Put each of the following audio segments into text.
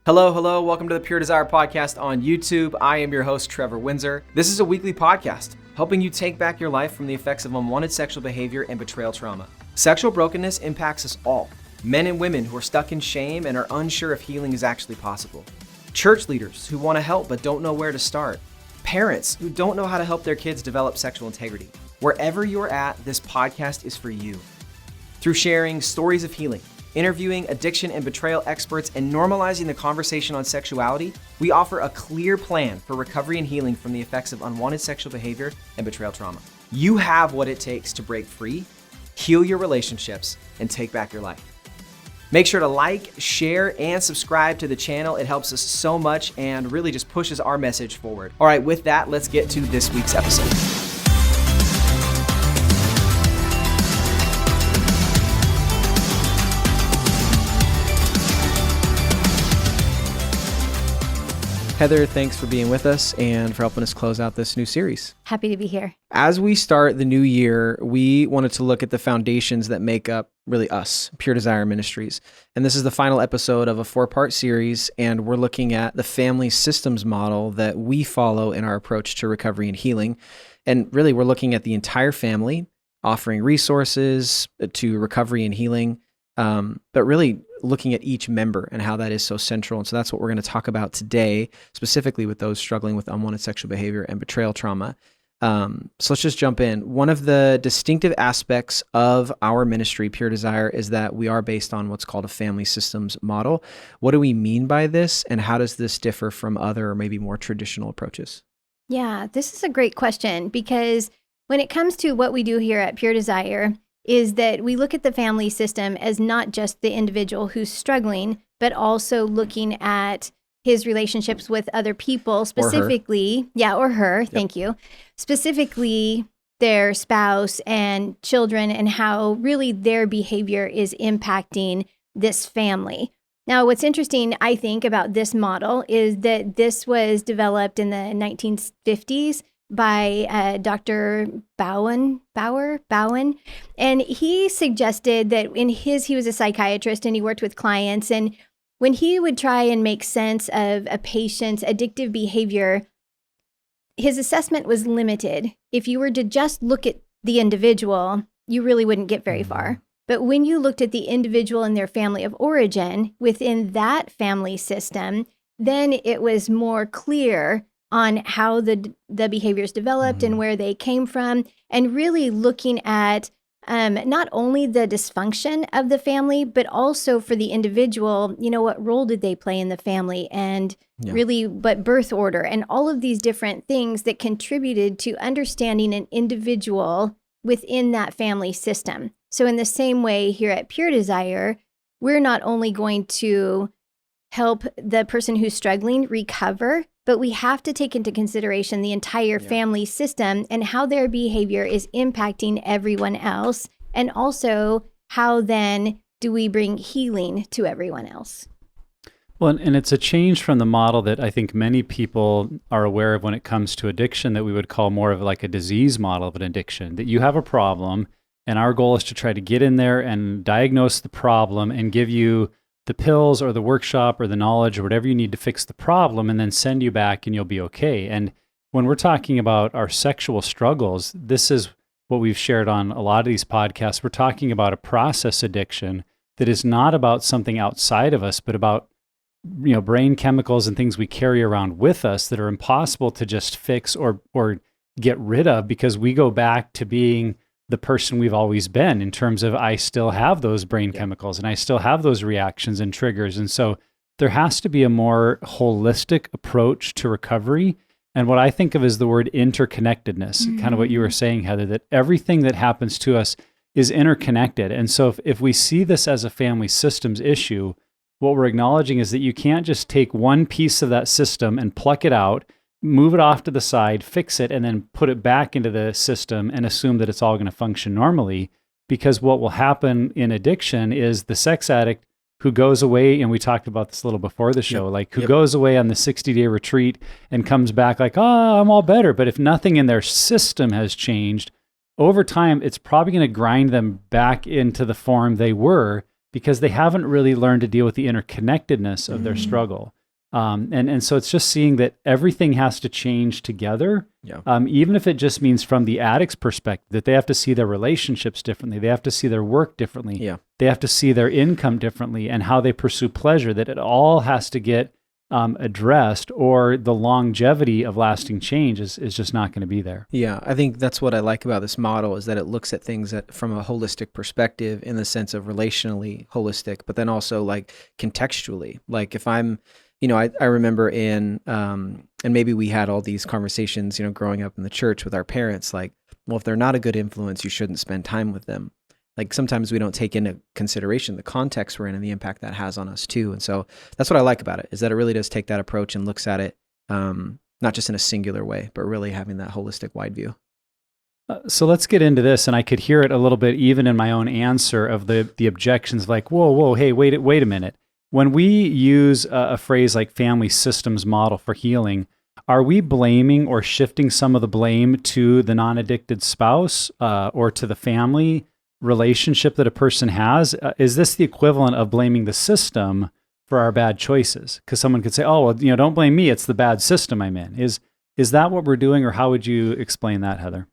Hello, hello. Welcome to the Pure Desire Podcast on YouTube. I am your host, Trevor Windsor. This is a weekly podcast helping you take back your life from the effects of unwanted sexual behavior and betrayal trauma. Sexual brokenness impacts us all, men and women who are stuck in shame and are unsure if healing is actually possible. Church leaders who want to help but don't know where to start. Parents who don't know how to help their kids develop sexual integrity. Wherever you're at, this podcast is for you. Through sharing stories of healing, interviewing addiction and betrayal experts, and normalizing the conversation on sexuality, we offer a clear plan for recovery and healing from the effects of unwanted sexual behavior and betrayal trauma. You have what it takes to break free, heal your relationships, and take back your life. Make sure to like, share, and subscribe to the channel. It helps us so much and really just pushes our message forward. All right, with that, let's get to this week's episode. Heather, thanks for being with us and for helping us close out this new series. Happy to be here. As we start the new year, we wanted to look at the foundations that make up really us, Pure Desire Ministries. And this is the final episode of a 4-part series, and we're looking at the family systems model that we follow in our approach to recovery and healing. And really, we're looking at the entire family, offering resources to recovery and healing, but really looking at each member and how that is so central. And so that's what we're going to talk about today, specifically with those struggling with unwanted sexual behavior and betrayal trauma. So let's just jump in. One of the distinctive aspects of our ministry, Pure Desire, is that we are based on what's called a family systems model. What do we mean by this, and how does this differ from other or maybe more traditional approaches? Yeah, this is a great question, because when it comes to what we do here at Pure Desire, is that we look at the family system as not just the individual who's struggling, but also looking at his relationships with other people, specifically, or her, thank you, specifically their spouse and children, and how really their behavior is impacting this family. Now, what's interesting, I think, about this model is that this was developed in the 1950s by Dr. Bowen, and he suggested that he was a psychiatrist and he worked with clients, and when he would try and make sense of a patient's addictive behavior, his assessment was limited. If you were to just look at the individual, you really wouldn't get very far. But when you looked at the individual and their family of origin within that family system, then it was more clear on how the behaviors developed and where they came from, and really looking at not only the dysfunction of the family, but also for the individual, what role did they play in the family, and really what birth order, and all of these different things that contributed to understanding an individual within that family system. So in the same way here at Pure Desire, we're not only going to help the person who's struggling recover, but we have to take into consideration the entire family system and how their behavior is impacting everyone else. And also, how then do we bring healing to everyone else? Well, and it's a change from the model that I think many people are aware of when it comes to addiction, that we would call more of like a disease model of an addiction, that you have a problem, and our goal is to try to get in there and diagnose the problem and give you the pills or the workshop or the knowledge or whatever you need to fix the problem, and then send you back and you'll be okay. And when we're talking about our sexual struggles, this is what we've shared on a lot of these podcasts. We're talking about a process addiction that is not about something outside of us, but about brain chemicals and things we carry around with us that are impossible to just fix or get rid of, because we go back to being the person we've always been, in terms of I still have those brain chemicals and I still have those reactions and triggers. And so there has to be a more holistic approach to recovery. And what I think of is the word interconnectedness, kind of what you were saying, Heather, that everything that happens to us is interconnected. And so if we see this as a family systems issue, what we're acknowledging is that you can't just take one piece of that system and pluck it out, move it off to the side, fix it, and then put it back into the system and assume that it's all going to function normally. Because what will happen in addiction is the sex addict who goes away, and we talked about this a little before the show, who goes away on the 60-day retreat and comes back like, oh, I'm all better. But if nothing in their system has changed, over time, it's probably going to grind them back into the form they were, because they haven't really learned to deal with the interconnectedness of their struggle. And so it's just seeing that everything has to change together, Yeah. even if it just means from the addict's perspective, that they have to see their relationships differently. They have to see their work differently. Yeah. They have to see their income differently and how they pursue pleasure, that it all has to get addressed, or the longevity of lasting change is just not going to be there. Yeah, I think that's what I like about this model, is that it looks at things from a holistic perspective, in the sense of relationally holistic, but then also like contextually. Like if I'm, I remember and maybe we had all these conversations, growing up in the church with our parents, like, well, if they're not a good influence, you shouldn't spend time with them. Like sometimes we don't take into consideration the context we're in and the impact that has on us too. And so that's what I like about it, is that it really does take that approach and looks at it not just in a singular way, but really having that holistic wide view. So let's get into this, and I could hear it a little bit even in my own answer of the objections, like, whoa, hey, wait a minute. When we use a phrase like family systems model for healing, are we blaming or shifting some of the blame to the non-addicted spouse or to the family relationship that a person has? Is this the equivalent of blaming the system for our bad choices? Because someone could say, oh, well, don't blame me, it's the bad system I'm in. Is that what we're doing, or how would you explain that, Heather?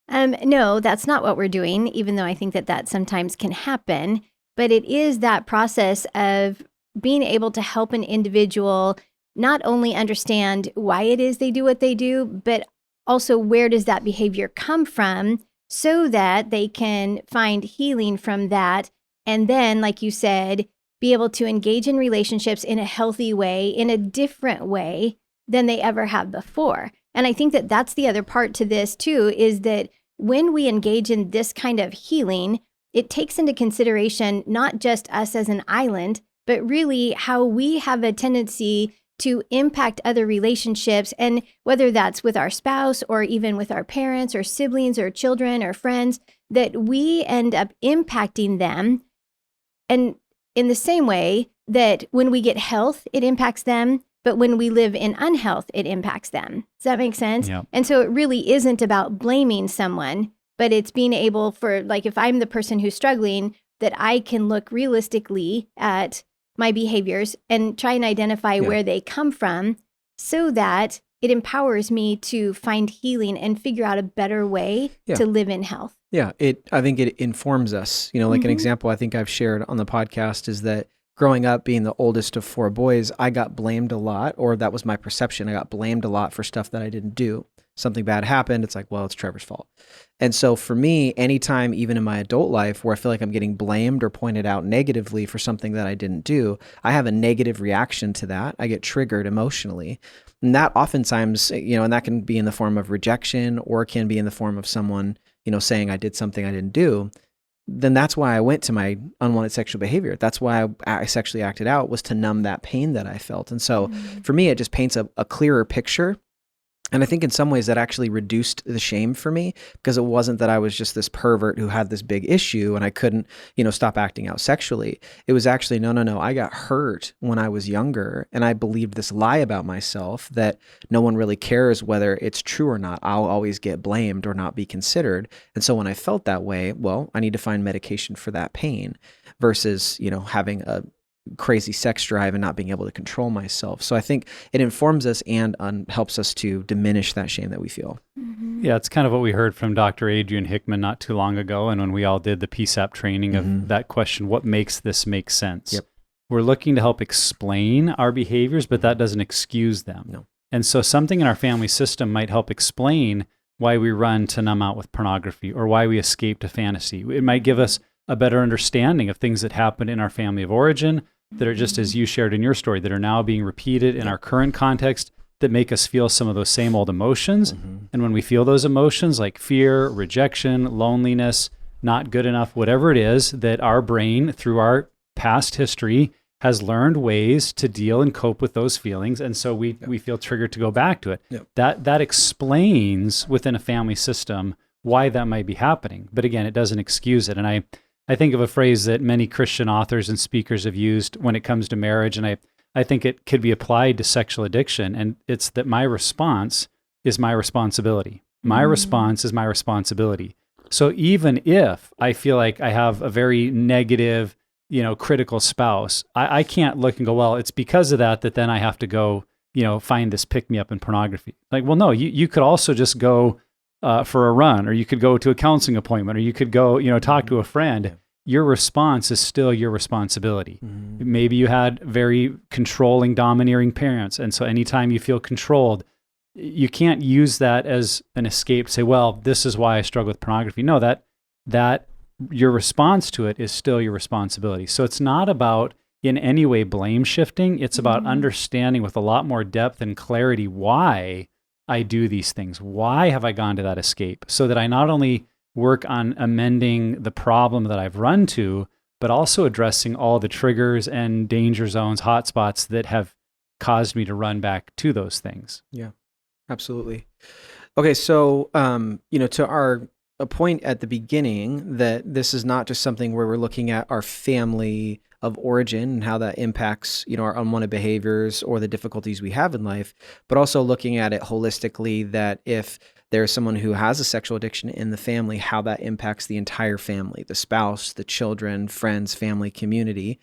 No, that's not what we're doing, even though I think that sometimes can happen. But it is that process of being able to help an individual not only understand why it is they do what they do, but also where does that behavior come from, so that they can find healing from that. And then, like you said, be able to engage in relationships in a healthy way, in a different way than they ever have before. And I think that's the other part to this too, is that when we engage in this kind of healing, it takes into consideration not just us as an island, but really how we have a tendency to impact other relationships, and whether that's with our spouse or even with our parents or siblings or children or friends, that we end up impacting them. And in the same way that when we get health, it impacts them, but when we live in unhealth, it impacts them. Does that make sense? Yeah. And so it really isn't about blaming someone, but it's being able for, like, if I'm the person who's struggling, that I can look realistically at my behaviors and try and identify where they come from, so that it empowers me to find healing and figure out a better way to live in health. Yeah, I think it informs us. Like an example I think I've shared on the podcast is that growing up, being the oldest of 4 boys, I got blamed a lot, or that was my perception. I got blamed a lot for stuff that I didn't do. Something bad happened, it's like, well, it's Trevor's fault. And so for me, anytime, even in my adult life, where I feel like I'm getting blamed or pointed out negatively for something that I didn't do, I have a negative reaction to that. I get triggered emotionally. And that oftentimes, and that can be in the form of rejection, or it can be in the form of someone, saying I did something I didn't do. Then that's why I went to my unwanted sexual behavior. That's why I sexually acted out, was to numb that pain that I felt. And so for me, it just paints a clearer picture. And I think in some ways that actually reduced the shame for me, because it wasn't that I was just this pervert who had this big issue and I couldn't, stop acting out sexually. It was actually, no, I got hurt when I was younger, and I believed this lie about myself that no one really cares whether it's true or not. I'll always get blamed or not be considered. And so when I felt that way, well, I need to find medication for that pain versus, having a crazy sex drive and not being able to control myself. So I think it informs us and helps us to diminish that shame that we feel. Yeah, it's kind of what we heard from Dr. Adrian Hickman not too long ago, and when we all did the PSAP training of that question, what makes this make sense? Yep. We're looking to help explain our behaviors, but that doesn't excuse them. No. And so something in our family system might help explain why we run to numb out with pornography, or why we escape to fantasy. It might give us a better understanding of things that happened in our family of origin, that are just as you shared in your story, that are now being repeated in our current context, that make us feel some of those same old emotions. And when we feel those emotions like fear, rejection, loneliness, not good enough, whatever it is, that our brain, through our past history, has learned ways to deal and cope with those feelings. And so we feel triggered to go back to it. That explains within a family system why that might be happening. But again, it doesn't excuse it. And I think of a phrase that many Christian authors and speakers have used when it comes to marriage, and I think it could be applied to sexual addiction, and it's that my response is my responsibility. My response is my responsibility. So even if I feel like I have a very negative critical spouse, I can't look and go, well, it's because of that then I have to go, find this pick me up in pornography. Like, well, no, you could also just go for a run, or you could go to a counseling appointment, or you could go, talk to a friend. Yeah. Your response is still your responsibility. Mm-hmm. Maybe you had very controlling, domineering parents. And so anytime you feel controlled, you can't use that as an escape to say, well, this is why I struggle with pornography. No, that your response to it is still your responsibility. So it's not about in any way blame shifting. It's about understanding with a lot more depth and clarity why I do these things. Why have I gone to that escape? So that I not only work on amending the problem that I've run to, but also addressing all the triggers and danger zones, hotspots that have caused me to run back to those things. Yeah, absolutely. Okay, so, to a point at the beginning that this is not just something where we're looking at our family of origin and how that impacts, our unwanted behaviors or the difficulties we have in life, but also looking at it holistically, that if there's someone who has a sexual addiction in the family, how that impacts the entire family, the spouse, the children, friends, family, community.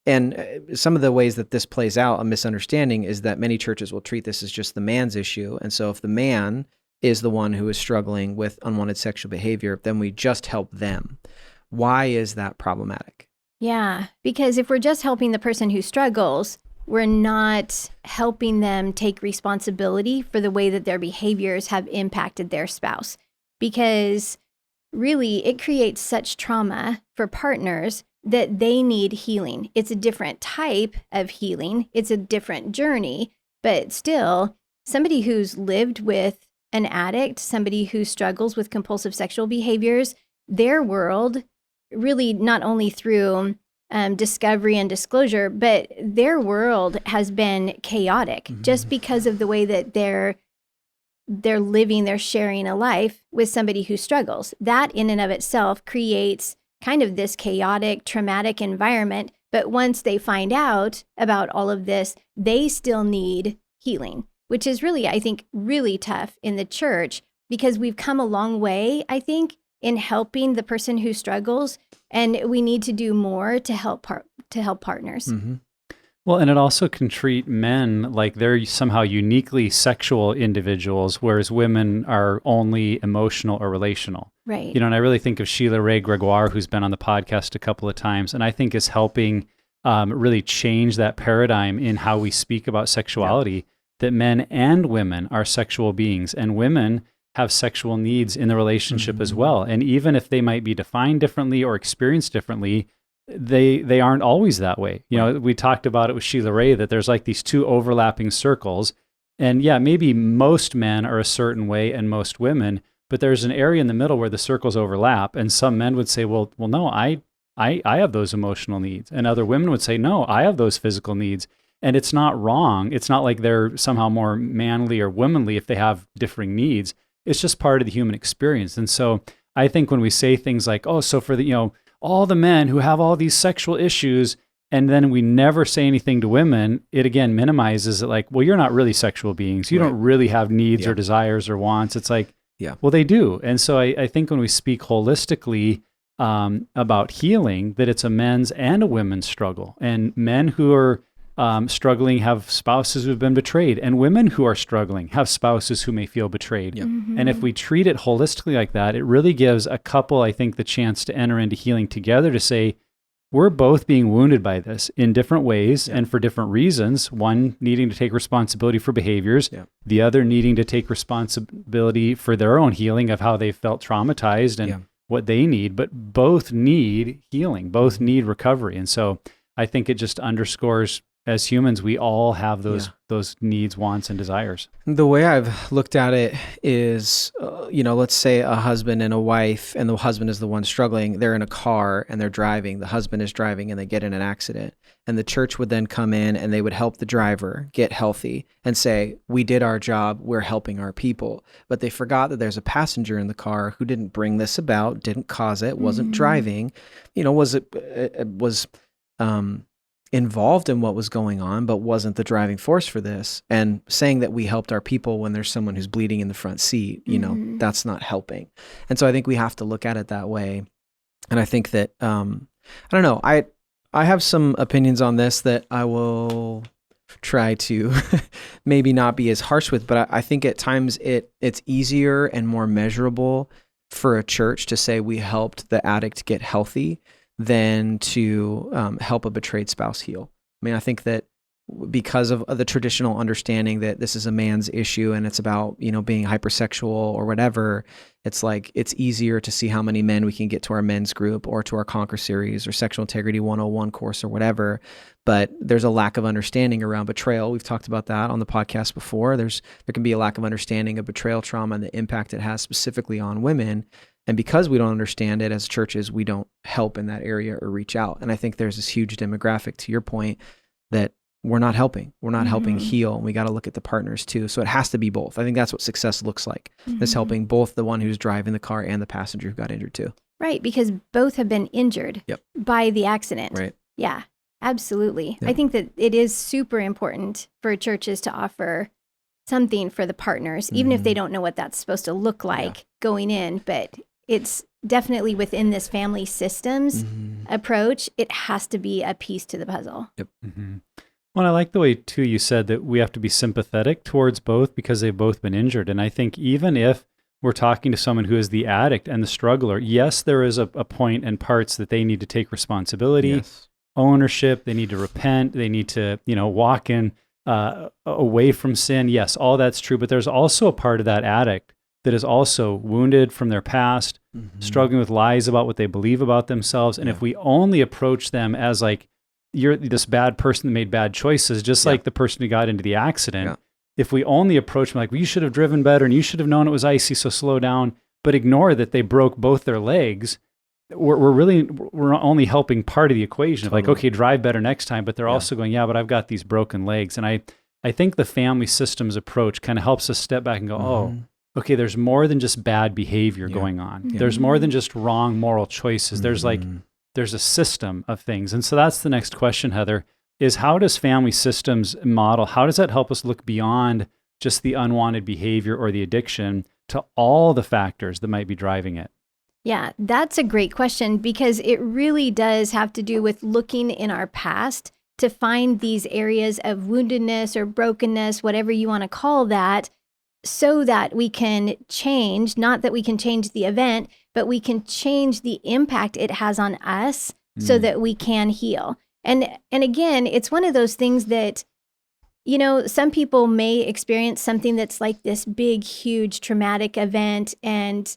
And some of the ways that this plays out, a misunderstanding, is that many churches will treat this as just the man's issue. And so if the man is the one who is struggling with unwanted sexual behavior, then we just help them. Why is that problematic? Yeah, because if we're just helping the person who struggles, we're not helping them take responsibility for the way that their behaviors have impacted their spouse. Because really, it creates such trauma for partners that they need healing. It's a different type of healing. It's a different journey, but still, somebody who's lived with an addict, somebody who struggles with compulsive sexual behaviors, their world really not only through discovery and disclosure, but their world has been chaotic just because of the way that they're living, they're sharing a life with somebody who struggles. That in and of itself creates kind of this chaotic, traumatic environment. But once they find out about all of this, they still need healing, which is really, I think, really tough in the church, because we've come a long way, I think, in helping the person who struggles, and we need to do more to help partners. Mm-hmm. Well, and it also can treat men like they're somehow uniquely sexual individuals, whereas women are only emotional or relational. Right. And I really think of Sheila Ray Gregoire, who's been on the podcast a couple of times, and I think is helping really change that paradigm in how we speak about sexuality, that men and women are sexual beings, and women have sexual needs in the relationship as well. And even if they might be defined differently or experienced differently, they aren't always that way. We talked about it with Sheila Ray, that there's like these two overlapping circles. And yeah, maybe most men are a certain way and most women, but there's an area in the middle where the circles overlap. And some men would say, well, no, I have those emotional needs. And other women would say, no, I have those physical needs. And it's not wrong. It's not like they're somehow more manly or womanly if they have differing needs. It's just part of the human experience. And so I think when we say things like, oh, so for the, all the men who have all these sexual issues, and then we never say anything to women, it again minimizes it, like, well, you're not really sexual beings. You don't really have needs or desires or wants. It's like, well, they do. And so I think when we speak holistically about healing, that it's a men's and a women's struggle. And men who are struggling have spouses who've been betrayed, and women who are struggling have spouses who may feel betrayed. And if we treat it holistically like that, it really gives a couple, I think, the chance to enter into healing together, to say, we're both being wounded by this in different ways and for different reasons. One needing to take responsibility for behaviors, the other needing to take responsibility for their own healing of how they felt traumatized and what they need, but both need healing, both need recovery. And so I think it just underscores, as humans, we all have those needs, wants, and desires. The way I've looked at it is, let's say a husband and a wife, and the husband is the one struggling. They're in a car and they're driving. The husband is driving and they get in an accident. And the church would then come in and they would help the driver get healthy and say, we did our job, we're helping our people. But they forgot that there's a passenger in the car who didn't bring this about, didn't cause it, wasn't driving, was involved in what was going on, but wasn't the driving force for this. And saying that we helped our people when there's someone who's bleeding in the front seat, that's not helping. And so I think we have to look at it that way. And I think that, I don't know, I have some opinions on this that I will try to maybe not be as harsh with, but I think at times it's easier and more measurable for a church to say we helped the addict get healthy than to help a betrayed spouse heal. I mean, I think that because of the traditional understanding that this is a man's issue and it's about, being hypersexual or whatever, it's like it's easier to see how many men we can get to our men's group or to our Conquer series or Sexual Integrity 101 course or whatever. But there's a lack of understanding around betrayal. We've talked about that on the podcast before. There can be a lack of understanding of betrayal trauma and the impact it has specifically on women. And because we don't understand it as churches, we don't help in that area or reach out. And I think there's this huge demographic, to your point, that we're not helping. We're not helping heal. And we got to look at the partners too. So it has to be both. I think that's what success looks like. Is helping both the one who's driving the car and the passenger who got injured too. Right, because both have been injured by the accident. Right. Yeah, absolutely. Yep. I think that it is super important for churches to offer something for the partners, even if they don't know what that's supposed to look like going in. But it's definitely within this family systems approach. It has to be a piece to the puzzle. Yep. Well, I like the way, too, you said that we have to be sympathetic towards both because they've both been injured. And I think even if we're talking to someone who is the addict and the struggler, yes, there is a point and parts that they need to take responsibility, ownership, they need to repent, they need to, walk in away from sin. Yes, all that's true. But there's also a part of that addict that is also wounded from their past, struggling with lies about what they believe about themselves. And if we only approach them as like, you're this bad person that made bad choices, just like the person who got into the accident. If we only approach them like, well, you should have driven better and you should have known it was icy, so slow down, but ignore that they broke both their legs, we're only helping part of the equation of like, okay, drive better next time, but they're also going, but I've got these broken legs. And I think the family systems approach kind of helps us step back and go, okay, there's more than just bad behavior going on. There's more than just wrong moral choices. There's a system of things. And so that's the next question, Heather, is how does family systems model, how does that help us look beyond just the unwanted behavior or the addiction to all the factors that might be driving it? Yeah, that's a great question because it really does have to do with looking in our past to find these areas of woundedness or brokenness, whatever you want to call that, so that we can change, not that we can change the event, but we can change the impact it has on us so that we can heal. And again, it's one of those things that, some people may experience something that's like this big, huge traumatic event. And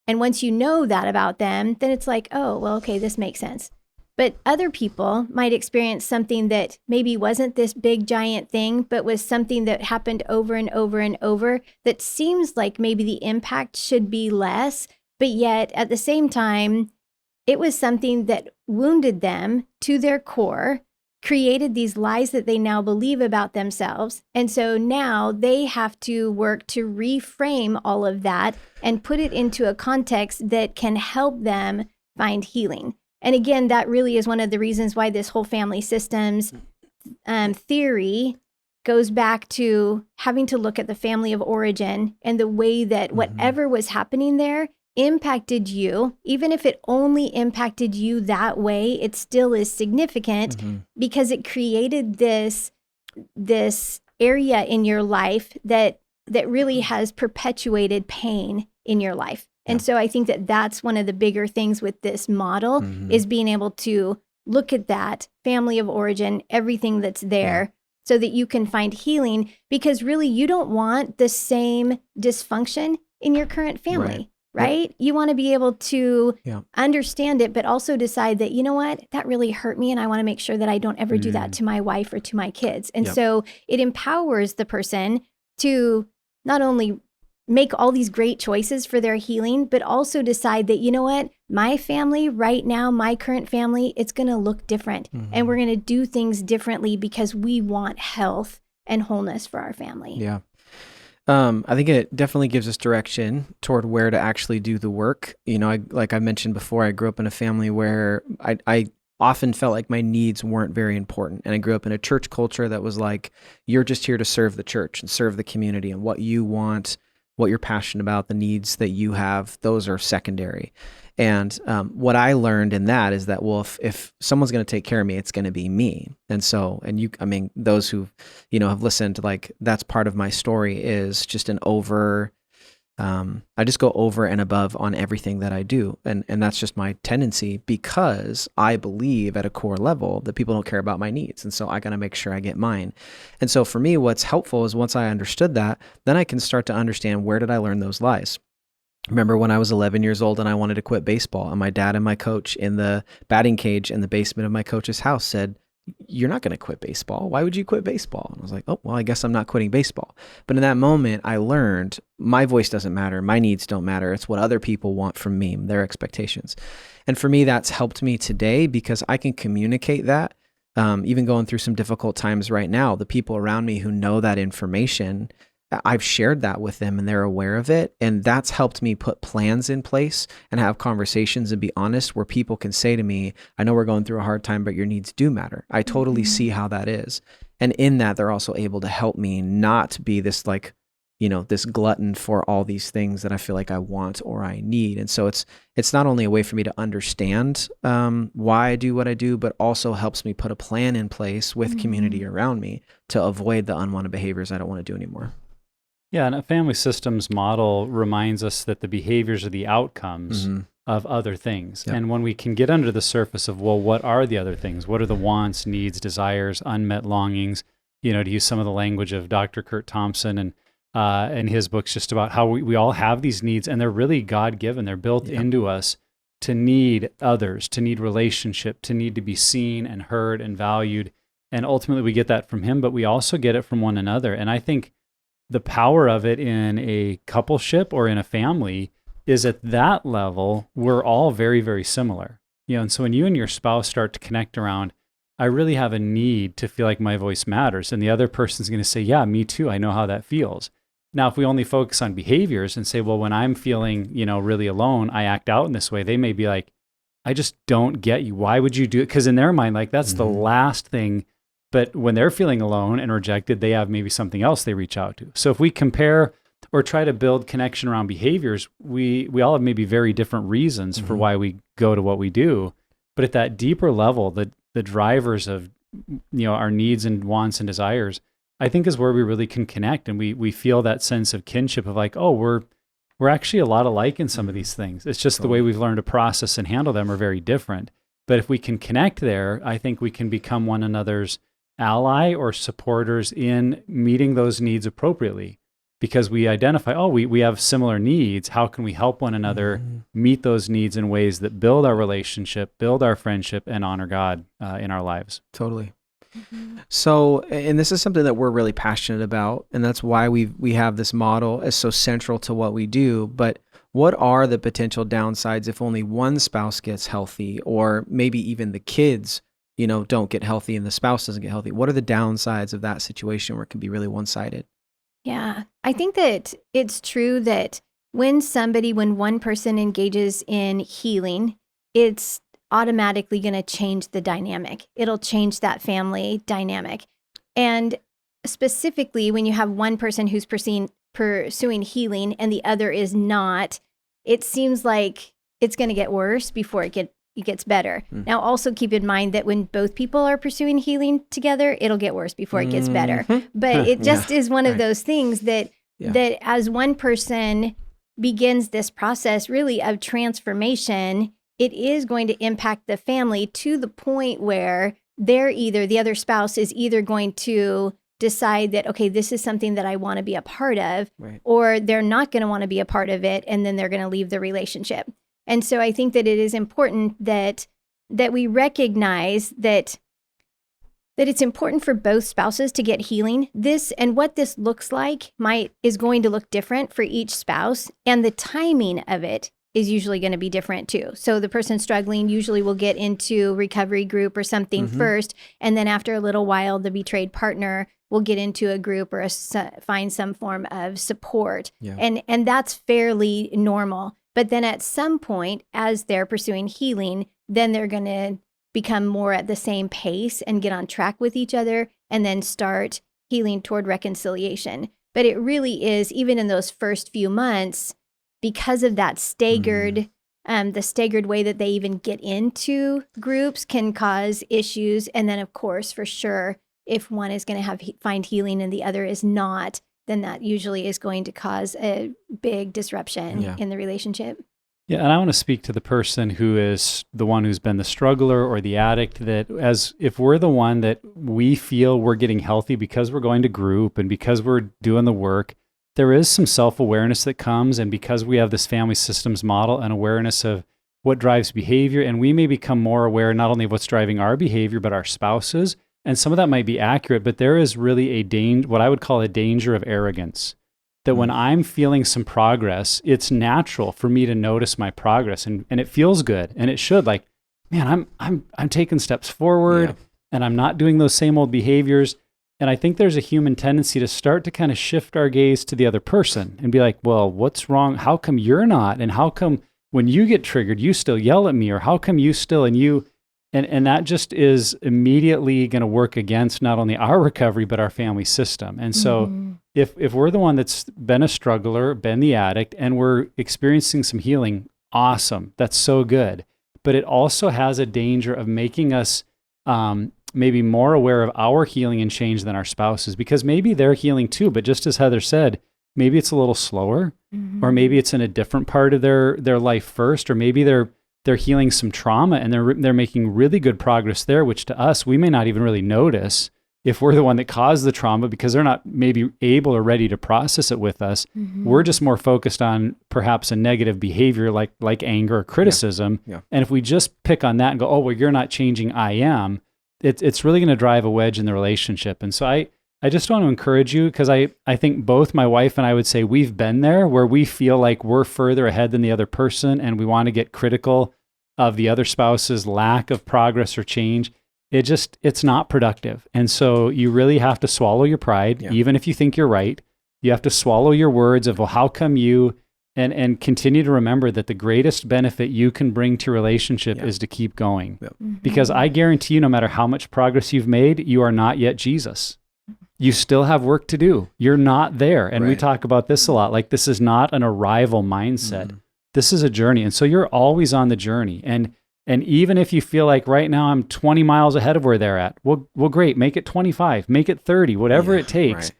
once you know that about them, then it's like, oh, well, okay, this makes sense. But other people might experience something that maybe wasn't this big giant thing, but was something that happened over and over and over that seems like maybe the impact should be less, but yet at the same time, it was something that wounded them to their core, created these lies that they now believe about themselves. And so now they have to work to reframe all of that and put it into a context that can help them find healing. And again, that really is one of the reasons why this whole family systems theory goes back to having to look at the family of origin and the way that whatever was happening there impacted you. Even if it only impacted you that way, it still is significant because it created this area in your life that really has perpetuated pain in your life. And so I think that that's one of the bigger things with this model is being able to look at that family of origin, everything that's there, so that you can find healing, because really you don't want the same dysfunction in your current family, right? Yep. You want to be able to understand it, but also decide that, you know what, that really hurt me and I want to make sure that I don't ever do that to my wife or to my kids. And so it empowers the person to not only make all these great choices for their healing, but also decide that, you know what, my family right now, my current family, it's going to look different. And we're going to do things differently because we want health and wholeness for our family. Yeah. I think it definitely gives us direction toward where to actually do the work. Like I mentioned before, I grew up in a family where I often felt like my needs weren't very important. And I grew up in a church culture that was like, you're just here to serve the church and serve the community, and what you want what you're passionate about, the needs that you have, those are secondary. And what I learned in that is that, well, if someone's going to take care of me, it's going to be me. And so, I mean, those who, have listened, like, that's part of my story is just I just go over and above on everything that I do. And that's just my tendency, because I believe at a core level that people don't care about my needs. And so I got to make sure I get mine. And so for me, what's helpful is once I understood that, then I can start to understand, where did I learn those lies? Remember when I was 11 years old and I wanted to quit baseball, and my dad and my coach in the batting cage in the basement of my coach's house said, "You're not going to quit baseball. Why would you quit baseball?" And I was like, "Oh, well, I guess I'm not quitting baseball." But in that moment, I learned my voice doesn't matter. My needs don't matter. It's what other people want from me, their expectations. And for me, that's helped me today, because I can communicate that. Even going through some difficult times right now, the people around me who know that information, I've shared that with them and they're aware of it. And that's helped me put plans in place and have conversations and be honest, where people can say to me, "I know we're going through a hard time, but your needs do matter." I totally see how that is. And in that, they're also able to help me not be this this glutton for all these things that I feel like I want or I need. And so it's not only a way for me to understand why I do what I do, but also helps me put a plan in place with community around me to avoid the unwanted behaviors I don't want to do anymore. Yeah, and a family systems model reminds us that the behaviors are the outcomes of other things. Yep. And when we can get under the surface of, well, what are the other things? What are the wants, needs, desires, unmet longings? To use some of the language of Dr. Kurt Thompson and his books, just about how we all have these needs, and they're really God-given. They're built into us to need others, to need relationship, to need to be seen and heard and valued. And ultimately we get that from him, but we also get it from one another. And I think the power of it in a coupleship or in a family is, at that level, we're all very, very similar. And so when you and your spouse start to connect around, I really have a need to feel like my voice matters, and the other person's going to say, "Yeah, me too. I know how that feels." Now, if we only focus on behaviors and say, "Well, when I'm feeling, really alone, I act out in this way," they may be like, "I just don't get you. Why would you do it?" Because in their mind, like, that's the last thing. But when they're feeling alone and rejected, they have maybe something else they reach out to. So if we compare or try to build connection around behaviors, we all have maybe very different reasons for why we go to what we do. But at that deeper level, the drivers of our needs and wants and desires, I think, is where we really can connect, and we feel that sense of kinship of like, oh, we're actually a lot alike in some of these things. It's just the way we've learned to process and handle them are very different. But if we can connect there, I think we can become one another's ally or supporters in meeting those needs appropriately, because we identify, oh, we have similar needs. How can we help one another meet those needs in ways that build our relationship, build our friendship, and honor God in our lives? Totally. So, and this is something that we're really passionate about, and that's why we have this model as so central to what we do. But what are the potential downsides if only one spouse gets healthy, or maybe even the kids don't get healthy and the spouse doesn't get healthy? What are the downsides of that situation where it can be really one-sided? Yeah, I think that it's true that when one person engages in healing, it's automatically going to change the dynamic. It'll change that family dynamic. And specifically, when you have one person who's pursuing healing and the other is not, it seems like it's going to get worse before it gets better. Now, also keep in mind that when both people are pursuing healing together, it'll get worse before it gets better. But it just is one of those things that as one person begins this process really of transformation, it is going to impact the family to the point where the other spouse is either going to decide that, okay, this is something that I want to be a part of, or they're not going to want to be a part of it, and then they're going to leave the relationship. And so I think that it is important that we recognize that it's important for both spouses to get healing. This and what this looks like is going to look different for each spouse, and the timing of it is usually going to be different too. So the person struggling usually will get into recovery group or something first, and then after a little while, the betrayed partner will get into a group or find some form of support, and that's fairly normal. But then at some point, as they're pursuing healing, then they're going to become more at the same pace and get on track with each other, and then start healing toward reconciliation. But it really is, even in those first few months, because of that staggered, the staggered way that they even get into groups can cause issues. And then, of course, for sure, if one is going to find healing and the other is not, then that usually is going to cause a big disruption in the relationship. Yeah, and I want to speak to the person who is the one who's been the struggler or the addict, that as if we're the one that we feel we're getting healthy because we're going to group and because we're doing the work, there is some self-awareness that comes, and because we have this family systems model and awareness of what drives behavior, and we may become more aware not only of what's driving our behavior, but our spouses, and some of that might be accurate, but there is really what I would call a danger of arrogance. That when I'm feeling some progress, it's natural for me to notice my progress, and it feels good, and it should. Like, man, I'm taking steps forward, and I'm not doing those same old behaviors. And I think there's a human tendency to start to kind of shift our gaze to the other person and be like, well, what's wrong? How come you're not? And how come when you get triggered, you still yell at me? Or how come you still, and that just is immediately going to work against not only our recovery, but our family system. And so if we're the one that's been a struggler, been the addict, and we're experiencing some healing, awesome. That's so good. But it also has a danger of making us maybe more aware of our healing and change than our spouses, because maybe they're healing too, but just as Heather said, maybe it's a little slower, or maybe it's in a different part of their life first, or maybe they're healing some trauma and they're making really good progress there, which to us, we may not even really notice if we're the one that caused the trauma because they're not maybe able or ready to process it with us. We're just more focused on perhaps a negative behavior like anger or criticism. And if we just pick on that and go, oh, well, you're not changing, I am, it's really going to drive a wedge in the relationship. And so I just want to encourage you, because I think both my wife and I would say we've been there where we feel like we're further ahead than the other person, and we want to get critical of the other spouse's lack of progress or change. It's not productive. And so you really have to swallow your pride, even if you think you're right. You have to swallow your words of, well, how come you, and continue to remember that the greatest benefit you can bring to your relationship is to keep going. Because I guarantee you, no matter how much progress you've made, you are not yet Jesus. You still have work to do. You're not there. And we talk about this a lot. Like, this is not an arrival mindset. This is a journey. And so you're always on the journey. And even if you feel like right now I'm 20 miles ahead of where they're at, well, great. Make it 25, make it 30, whatever it takes.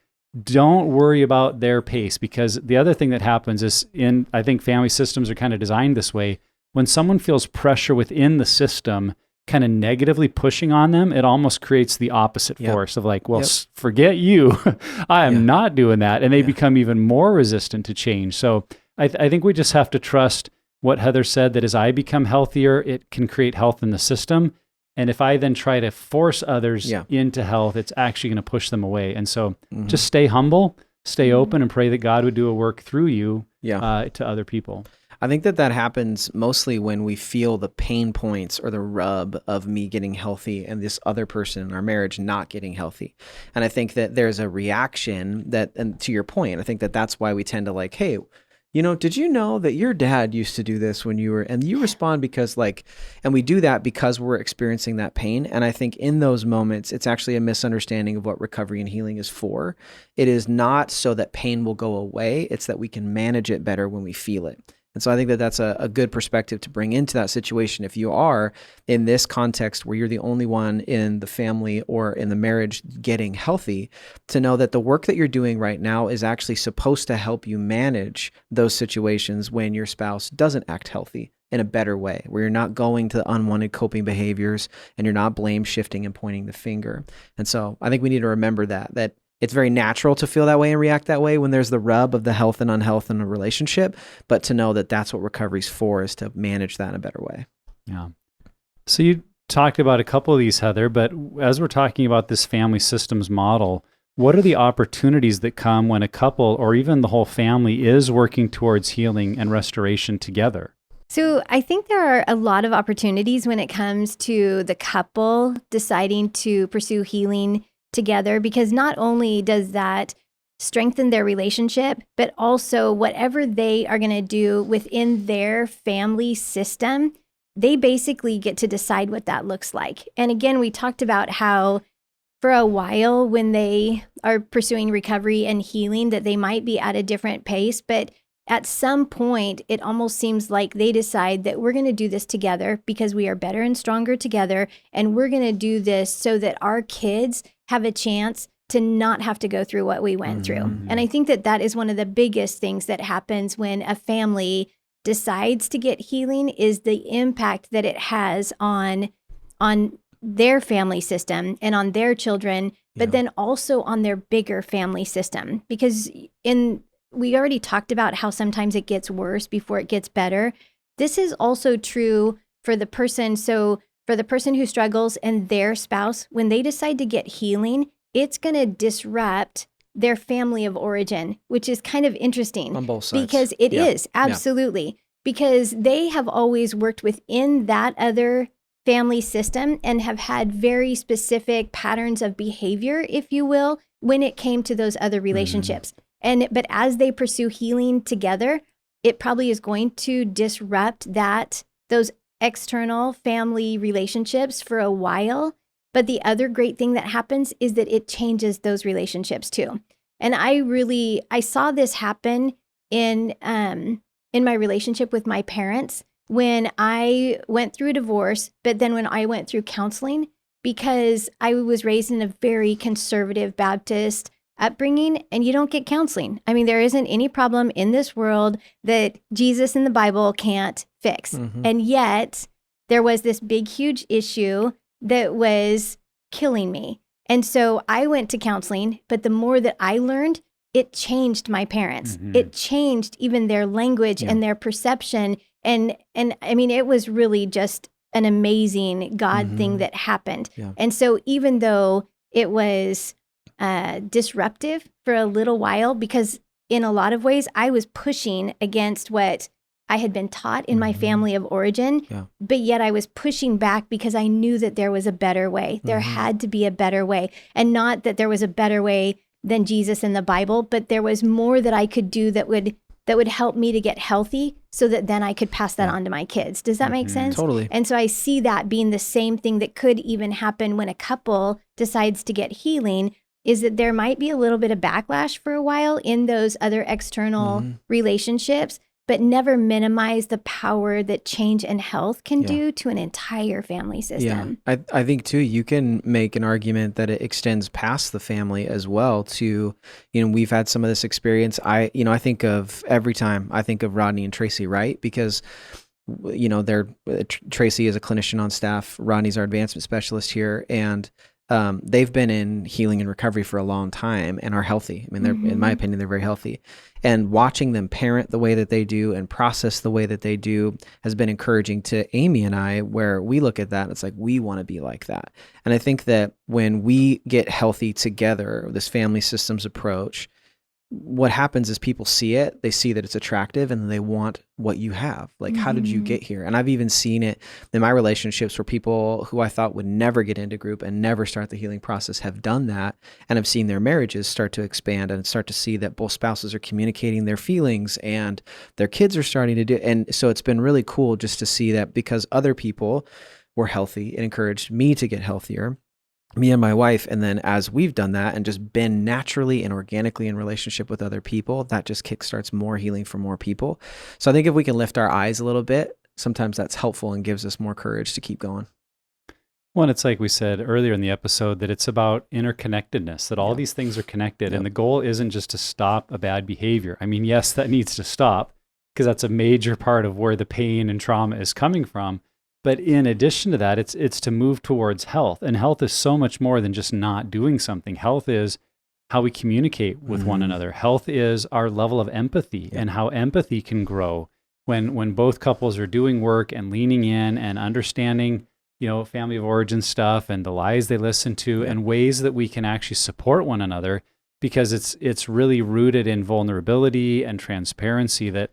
Don't worry about their pace, because the other thing that happens is, I think family systems are kind of designed this way. When someone feels pressure within the system kind of negatively pushing on them, it almost creates the opposite force of like, well, forget you. I am not doing that. And they become even more resistant to change. So I think we just have to trust what Heather said, that as I become healthier, it can create health in the system. And if I then try to force others into health, it's actually going to push them away. And so just stay humble, stay open, and pray that God would do a work through you to other people. I think that happens mostly when we feel the pain points or the rub of me getting healthy and this other person in our marriage not getting healthy. And I think that there's a reaction that, and to your point, I think that that's why we tend to like, hey, did you know that your dad used to do this when you were, and you respond because and we do that because we're experiencing that pain. And I think in those moments, it's actually a misunderstanding of what recovery and healing is for. It is not so that pain will go away. It's that we can manage it better when we feel it. And so I think that that's a good perspective to bring into that situation. If you are in this context where you're the only one in the family or in the marriage getting healthy, to know that the work that you're doing right now is actually supposed to help you manage those situations when your spouse doesn't act healthy in a better way, where you're not going to unwanted coping behaviors and you're not blame shifting and pointing the finger. And so I think we need to remember that it's very natural to feel that way and react that way when there's the rub of the health and unhealth in a relationship, but to know that that's what recovery's for, is to manage that in a better way. Yeah. So you talked about a couple of these, Heather, but as we're talking about this family systems model, what are the opportunities that come when a couple or even the whole family is working towards healing and restoration together? So I think there are a lot of opportunities when it comes to the couple deciding to pursue healing together, because not only does that strengthen their relationship, but also whatever they are going to do within their family system, they basically get to decide what that looks like. And again, we talked about how for a while when they are pursuing recovery and healing, that they might be at a different pace, but at some point, it almost seems like they decide that we're going to do this together because we are better and stronger together. And we're going to do this so that our kids have a chance to not have to go through what we went through. And I think that that is one of the biggest things that happens when a family decides to get healing, is the impact that it has on their family system and on their children, but then also on their bigger family system. Because we already talked about how sometimes it gets worse before it gets better. This is also true for the person. So for the person who struggles and their spouse, when they decide to get healing, it's going to disrupt their family of origin, which is kind of interesting. On both sides. Because it is, absolutely. Because they have always worked within that other family system and have had very specific patterns of behavior, if you will, when it came to those other relationships. But as they pursue healing together, it probably is going to disrupt those external family relationships for a while. But the other great thing that happens is that it changes those relationships too. And I saw this happen in my relationship with my parents when I went through a divorce, but then when I went through counseling, because I was raised in a very conservative Baptist upbringing, and you don't get counseling. I mean, there isn't any problem in this world that Jesus in the Bible can't fix. And yet there was this big, huge issue that was killing me. And so I went to counseling, but the more that I learned, it changed my parents. It changed even their language and their perception. And I mean, it was really just an amazing God thing that happened. And so even though it was disruptive for a little while, because in a lot of ways I was pushing against what I had been taught in my family of origin, but yet I was pushing back because I knew that there was a better way. There had to be a better way, and not that there was a better way than Jesus in the Bible, but there was more that I could do that would help me to get healthy, so that then I could pass that on to my kids. Does that make sense? Totally. And so I see that being the same thing that could even happen when a couple decides to get healing, is that there might be a little bit of backlash for a while in those other external relationships, but never minimize the power that change and health can do to an entire family system. Yeah, I think too, you can make an argument that it extends past the family as well to, we've had some of this experience. I think of every time I think of Rodney and Tracy, right? Because, Tracy is a clinician on staff. Rodney's our advancement specialist here. And they've been in healing and recovery for a long time and are healthy. I mean, they're, in my opinion, they're very healthy. And watching them parent the way that they do and process the way that they do has been encouraging to Amy and I, where we look at that and it's like, we want to be like that. And I think that when we get healthy together, this family systems approach, what happens is people see it, they see that it's attractive, and they want what you have. Like, how did you get here? And I've even seen it in my relationships where people who I thought would never get into group and never start the healing process have done that. And I've seen their marriages start to expand and start to see that both spouses are communicating their feelings and their kids are starting to do. And so it's been really cool just to see that, because other people were healthy and encouraged me to get healthier, me and my wife. And then as we've done that and just been naturally and organically in relationship with other people, that just kickstarts more healing for more people. So I think if we can lift our eyes a little bit, sometimes that's helpful and gives us more courage to keep going. Well, and it's like we said earlier in the episode, that it's about interconnectedness, that all these things are connected. And the goal isn't just to stop a bad behavior. I mean, yes, that needs to stop, because that's a major part of where the pain and trauma is coming from. But in addition to that, it's to move towards health. And health is so much more than just not doing something. Health is how we communicate with one another. Health is our level of empathy and how empathy can grow when both couples are doing work and leaning in and understanding, family of origin stuff and the lies they listen to and ways that we can actually support one another, because it's really rooted in vulnerability and transparency that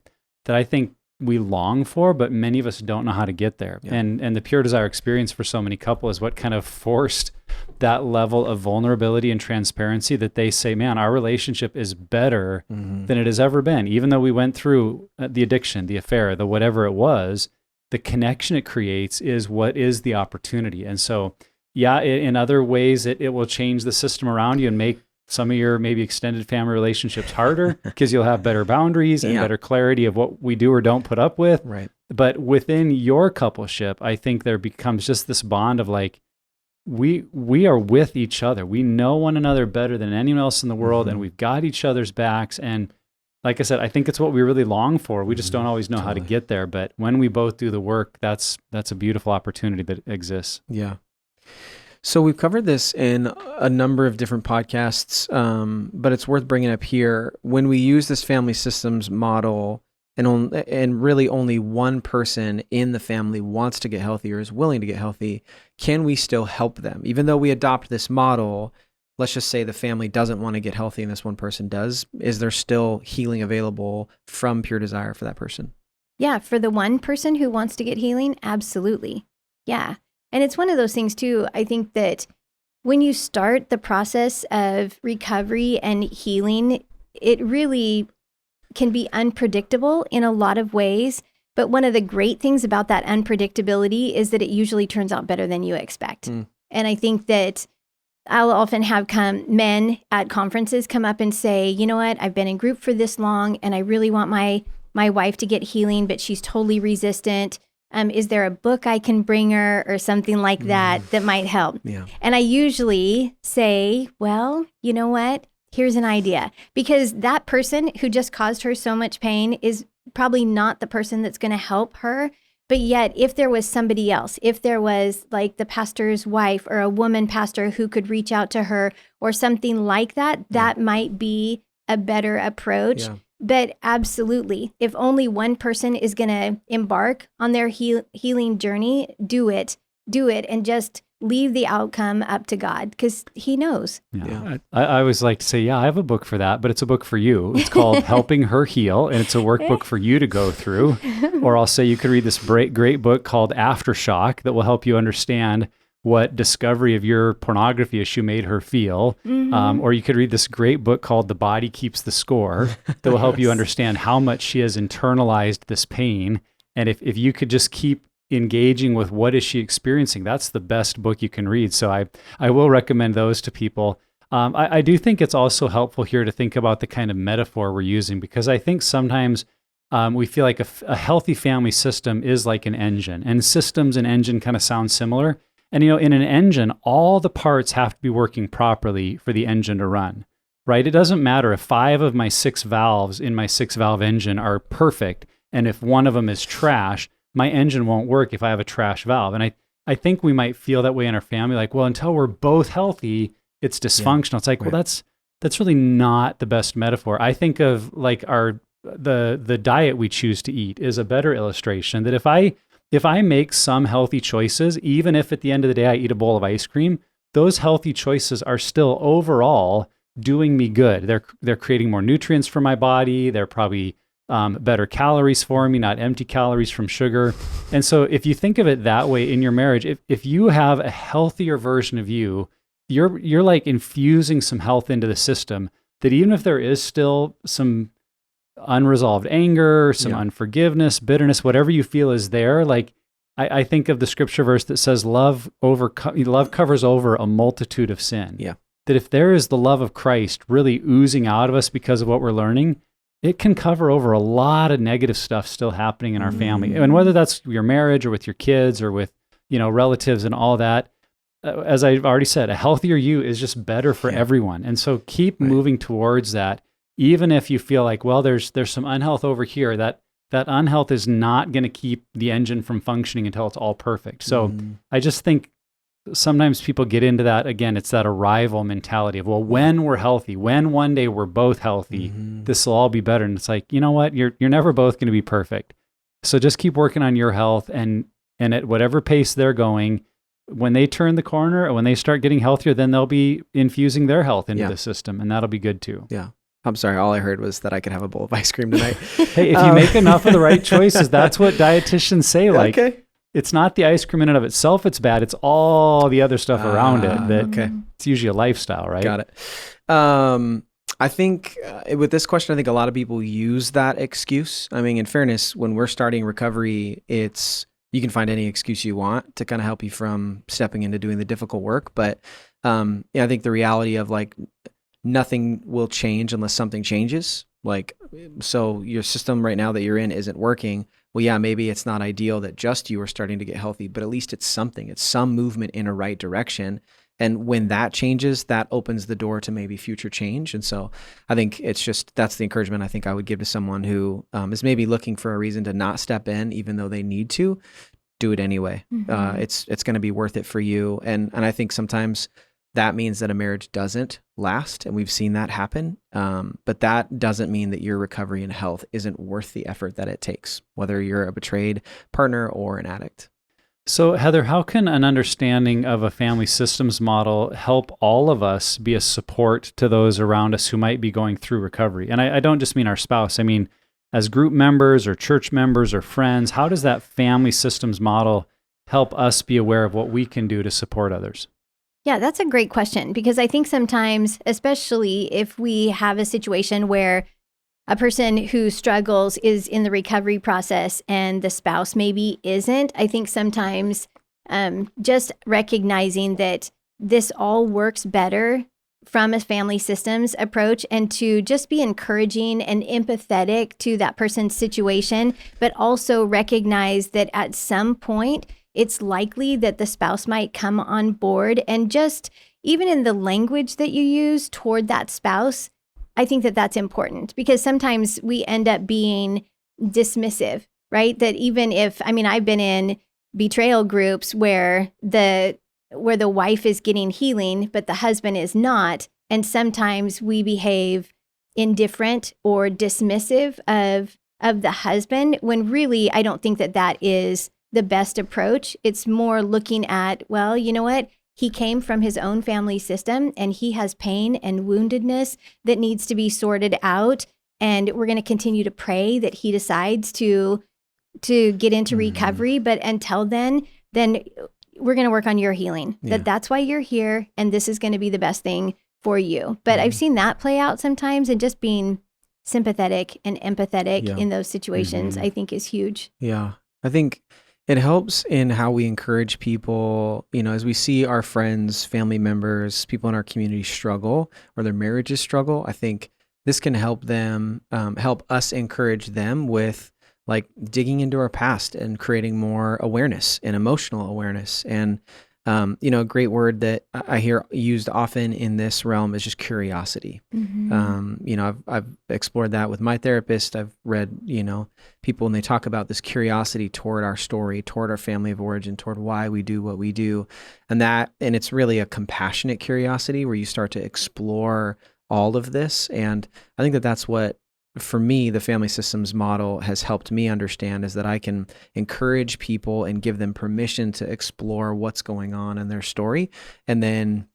I think we long for, but many of us don't know how to get there. Yeah. And the Pure Desire experience for so many couples is what kind of forced that level of vulnerability and transparency, that they say, man, our relationship is better than it has ever been. Even though we went through the addiction, the affair, the whatever it was, the connection it creates is what is the opportunity. And so in other ways, it will change the system around you and make some of your maybe extended family relationships harder because you'll have better boundaries and better clarity of what we do or don't put up with. Right. But within your coupleship, I think there becomes just this bond of like, we are with each other. We know one another better than anyone else in the world, and we've got each other's backs. And like I said, I think it's what we really long for. We just don't always know how to get there. But when we both do the work, that's a beautiful opportunity that exists. Yeah. So we've covered this in a number of different podcasts, but it's worth bringing up here. When we use this family systems model, and really only one person in the family wants to get healthy or is willing to get healthy, can we still help them? Even though we adopt this model, let's just say the family doesn't want to get healthy and this one person does, is there still healing available from Pure Desire for that person? Yeah, for the one person who wants to get healing, absolutely. Yeah. And it's one of those things too, I think that when you start the process of recovery and healing, it really can be unpredictable in a lot of ways. But one of the great things about that unpredictability is that it usually turns out better than you expect. And I think that I'll often have men at conferences come up and say, you know what, I've been in group for this long and I really want my wife to get healing, but she's totally resistant. Is there a book I can bring her or something like that might help? Yeah. And I usually say, well, you know what? Here's an idea. Because that person who just caused her so much pain is probably not the person that's going to help her. But yet, if there was somebody else, if there was like the pastor's wife or a woman pastor who could reach out to her or something like that, that might be a better approach. Yeah. But absolutely, if only one person is going to embark on their healing journey, do it, and just leave the outcome up to God because He knows. Yeah. I always like to say, I have a book for that, but it's a book for you. It's called Helping Her Heal, and it's a workbook for you to go through. Or I'll say you could read this great book called Aftershock that will help you understand what discovery of your pornography issue made her feel. Or you could read this great book called The Body Keeps the Score that will help you understand how much she has internalized this pain. And if you could just keep engaging with what is she experiencing, that's the best book you can read. So I will recommend those to people. I do think it's also helpful here to think about the kind of metaphor we're using, because I think sometimes we feel like a healthy family system is like an engine, and systems and engine kind of sound similar. And, in an engine, all the parts have to be working properly for the engine to run, right? It doesn't matter if 5 of my 6 valves in my 6-valve engine are perfect, and if one of them is trash, my engine won't work if I have a trash valve. And I think we might feel that way in our family, like, well, until we're both healthy, it's dysfunctional. It's like, well, that's really not the best metaphor. I think of like the diet we choose to eat is a better illustration, that if I make some healthy choices, even if at the end of the day I eat a bowl of ice cream, those healthy choices are still overall doing me good. They're creating more nutrients for my body. They're probably better calories for me, not empty calories from sugar. And so if you think of it that way in your marriage, if you have a healthier version of you're like infusing some health into the system, that even if there is still some unresolved anger, some unforgiveness, bitterness, whatever you feel is there. Like I think of the scripture verse that says love covers over a multitude of sin. Yeah. That if there is the love of Christ really oozing out of us because of what we're learning, it can cover over a lot of negative stuff still happening in our family. And whether that's your marriage or with your kids or with, relatives and all that, as I've already said, a healthier you is just better for everyone. And so keep moving towards that. Even if you feel like, well, there's some unhealth over here, that unhealth is not going to keep the engine from functioning until it's all perfect. So I just think sometimes people get into that, again, it's that arrival mentality of, well, when we're healthy, when one day we're both healthy, this will all be better. And it's like, you know what? You're never both going to be perfect. So just keep working on your health, and at whatever pace they're going, when they turn the corner or when they start getting healthier, then they'll be infusing their health into the system, and that'll be good too. Yeah. I'm sorry, all I heard was that I could have a bowl of ice cream tonight. Hey, if you make enough of the right choices, that's what dietitians say. Like, it's not the ice cream in and of itself it's bad, it's all the other stuff around it. It's usually a lifestyle, right? Got it. I think with this question, I think a lot of people use that excuse. I mean, in fairness, when we're starting recovery, it's you can find any excuse you want to kind of help you from stepping into doing the difficult work. But I think the reality of like nothing will change unless something changes. Like, so your system right now that you're in isn't working. Well, yeah, maybe it's not ideal that just you are starting to get healthy, but at least it's something. It's some movement in a right direction. And when that changes, that opens the door to maybe future change. And so I think that's the encouragement I think I would give to someone who is maybe looking for a reason to not step in, even though they need to. Do it anyway. Mm-hmm. It's going to be worth it for you. And I think sometimes that means that a marriage doesn't last, and we've seen that happen. But that doesn't mean that your recovery and health isn't worth the effort that it takes, whether you're a betrayed partner or an addict. So, Heather, how can an understanding of a family systems model help all of us be a support to those around us who might be going through recovery? And I don't just mean our spouse. I mean, as group members or church members or friends, how does that family systems model help us be aware of what we can do to support others? Yeah, that's a great question, because I think sometimes, especially if we have a situation where a person who struggles is in the recovery process and the spouse maybe isn't, I think sometimes just recognizing that this all works better from a family systems approach, and to just be encouraging and empathetic to that person's situation, but also recognize that at some point it's likely that the spouse might come on board, and just even in the language that you use toward that spouse, I think that that's important, because sometimes we end up being dismissive, right? That even if, I've been in betrayal groups where the wife is getting healing, but the husband is not. And sometimes we behave indifferent or dismissive of the husband, when really I don't think that is the best approach. It's more looking at, well, you know what? He came from his own family system, and he has pain and woundedness that needs to be sorted out. And we're going to continue to pray that he decides to get into recovery. But until then we're going to work on your healing. Yeah. That's why you're here, and this is going to be the best thing for you. But I've seen that play out sometimes, and just being sympathetic and empathetic in those situations, I think is huge. Yeah. I think it helps in how we encourage people, as we see our friends, family members, people in our community struggle or their marriages struggle. I think this can help them, help us encourage them with like digging into our past and creating more awareness and emotional awareness. And, a great word that I hear used often in this realm is just curiosity. I've explored that with my therapist. I've read, people, and they talk about this curiosity toward our story, toward our family of origin, toward why we do what we do. And it's really a compassionate curiosity where you start to explore all of this. And I think that's what, for me, the family systems model has helped me understand, is that I can encourage people and give them permission to explore what's going on in their story, and then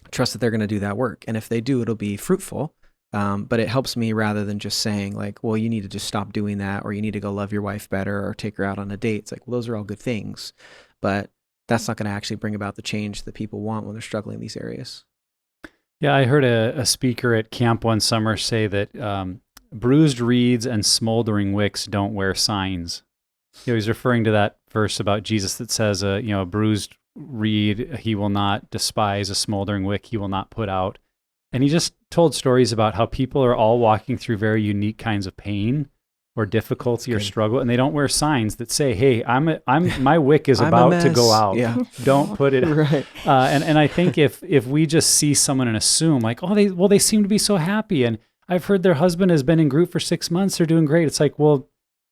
trust that they're going to do that work. And if they do, it'll be fruitful. But it helps me, rather than just saying like, well, you need to just stop doing that, or you need to go love your wife better, or take her out on a date. It's like, well, those are all good things, but that's not going to actually bring about the change that people want when they're struggling in these areas. Yeah, I heard a speaker at camp one summer say that bruised reeds and smoldering wicks don't wear signs. He's referring to that verse about Jesus that says, a bruised reed he will not despise, a smoldering wick he will not put out. And he just told stories about how people are all walking through very unique kinds of pain or difficulty or struggle, and they don't wear signs that say, "Hey, my wick is about to go out. Yeah. Don't put it." Right. And I think if we just see someone and assume like, "Oh, they seem to be so happy, and I've heard their husband has been in group for 6 months, they're doing great." It's like, well,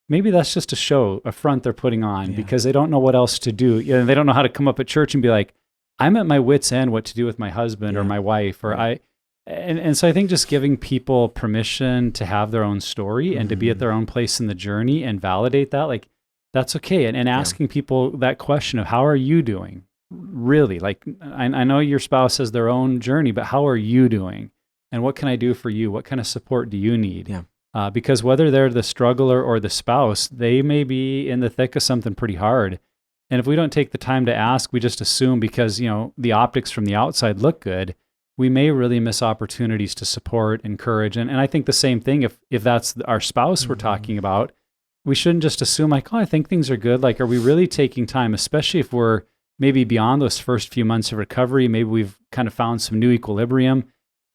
maybe that's just a front they're putting on because they don't know what else to do. They don't know how to come up at church and be like, "I'm at my wit's end what to do with my husband or my wife," or And so I think just giving people permission to have their own story and to be at their own place in the journey and validate that, like, that's okay. And asking people that question of, how are you doing? Really, like, I know your spouse has their own journey, but how are you doing? And what can I do for you? What kind of support do you need? Yeah. Because whether they're the struggler or the spouse, they may be in the thick of something pretty hard. And if we don't take the time to ask, we just assume because, the optics from the outside look good, we may really miss opportunities to support, encourage. And I think the same thing if that's our spouse we're talking about, we shouldn't just assume like, oh, I think things are good. Like, are we really taking time, especially if we're maybe beyond those first few months of recovery? Maybe we've kind of found some new equilibrium.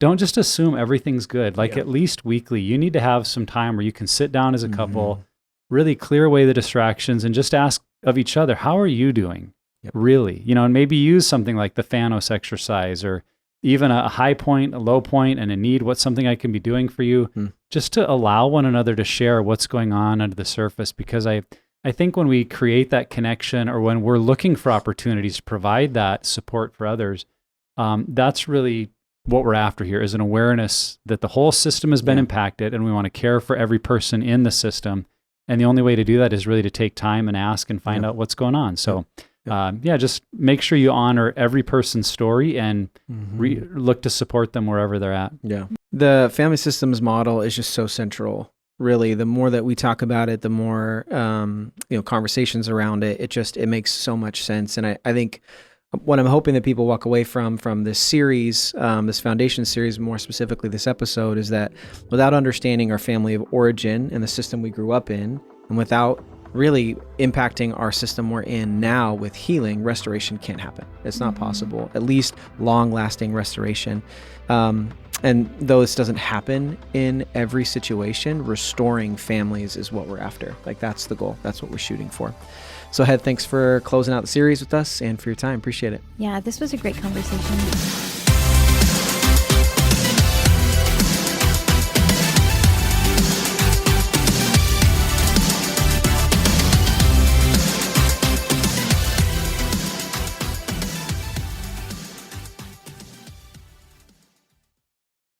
Don't just assume everything's good. Like at least weekly, you need to have some time where you can sit down as a couple, really clear away the distractions and just ask of each other, how are you doing? Really? And maybe use something like the Thanos exercise, or even a high point, a low point, and a need. What's something I can be doing for you? Just to allow one another to share what's going on under the surface. Because I think when we create that connection, or when we're looking for opportunities to provide that support for others, that's really what we're after here, is an awareness that the whole system has been impacted, and we want to care for every person in the system. And the only way to do that is really to take time and ask and find out what's going on. So just make sure you honor every person's story and look to support them wherever they're at. Yeah. The family systems model is just so central. Really, the more that we talk about it, the more conversations around it. It makes so much sense. And I think what I'm hoping that people walk away from this series, this foundation series, more specifically this episode, is that without understanding our family of origin and the system we grew up in, and without really impacting our system we're in now with healing, restoration can't happen. It's not possible, at least long-lasting restoration. And though this doesn't happen in every situation, restoring families is what we're after. Like, that's the goal. That's what we're shooting for. So, Head, thanks for closing out the series with us and for your time. Appreciate it. Yeah, this was a great conversation.